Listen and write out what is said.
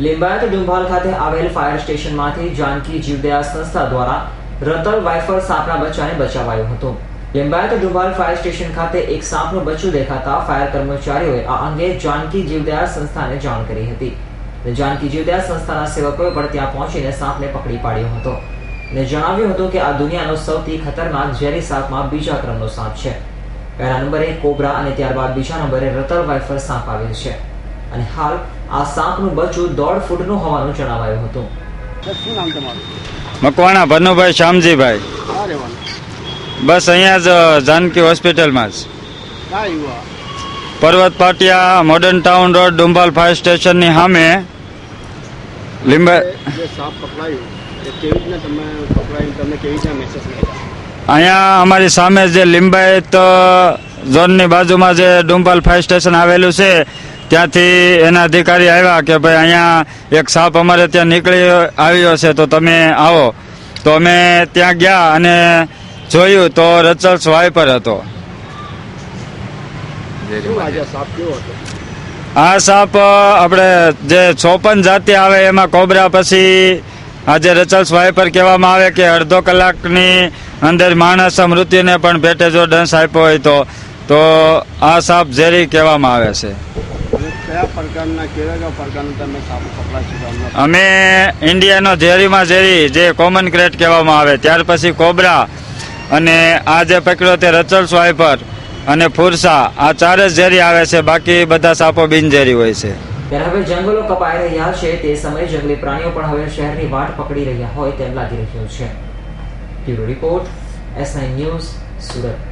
લિંબાયત ડુંભાલ ખાતે આવેલ ફાયર સ્ટેશનમાંથી જાનકી જીવદયા સંસ્થા દ્વારા રતલ વાઇફર સાપના બચ્ચાને બચાવાયો હતો। લિંબાયત ડુંભાલ ફાયર સ્ટેશન ખાતે એક સાપનું બચ્ચું દેખાતા ફાયર કર્મચારીઓએ આ અંગે જાનકી જીવદયા સંસ્થાને જાણ કરી હતી। જાનકી જીવદયા સંસ્થાના સેવકોએ પણ ત્યાં પહોંચીને સાપને પકડી પાડ્યો હતો અને જણાવ્યું હતું કે આ દુનિયાનો સૌથી ખતરનાક ઝેરી સાપમાં બીજા ક્રમનો સાપ છે। પહેલા નંબરે કોબરા અને ત્યારબાદ બીજા નંબરે રતલ વાઇફર સાપ આવે છે અને હાલ આ સાપનું બચ્ચું 1.5 ફૂટનું હોવાનું જણાવાયું હતું। શું નામ તમારું? મકવાણા ભનુભાઈ શ્યામજીભાઈ। ક્યાં રહેવાનું? બસ અહીંયા જ જાનકી હોસ્પિટલમાં જ। ક્યાં આવ્યું? પર્વત પાટિયા modern town road Dumbhal fire સ્ટેશનની સામે લીંબાયત જે સાપ પકડાયું એ કેવી રીતના તમે પકડાયું, તમને કેવી રીતના મેસેજ મળ્યા? અહીંયા અમારી સામે જે લીંબાયત ઝોનની બાજુમાં જે ડુંભાલ ફાયર સ્ટેશન આવેલું છે ત્યાંથી એના અધિકારી આવ્યા કે ભાઈ અહીંયા એક સાપ અમારે ત્યાં નીકળી આવ્યો છે તો તમે આવો। તો અમે ત્યાં ગયા અને જોયું તો રચલ્સ વાઇપર હતો। આ સાપ આપણે જે 54 જાતિ આવે એમાં કોબરા પછી આજે રચલ્સ વાઇપર કહેવામાં આવે કે અડધો કલાકની અંદર માણસ મૃત્યુને પણ પેટે જો ડંસ આપ્યો હોય તો આ સાપ ઝેરી કહેવામાં આવે છે। કયા પ્રકારના તમે સાપ પકડા છો? અમે ઇન્ડિયાનો ઝેરીમાં ઝેરી જે કોમન ક્રેટ કહેવામાં આવે, ત્યાર પછી કોબરા અને આ જે પકડ્યો તે રચલ્સ વાઇપર અને ફુરસા, આ 4 જ ઝેરી આવે છે, બાકી બધા સાપો બિનઝેરી હોય છે। ત્યારે હવે જંગલો કપાઈ રહ્યા છે તે સમયે જંગલી પ્રાણીઓ પણ હવે શહેરની વાટ પકડી રહ્યા હોય તેમ લાગી રહ્યું છે। Bureau report, S9 news, Surat.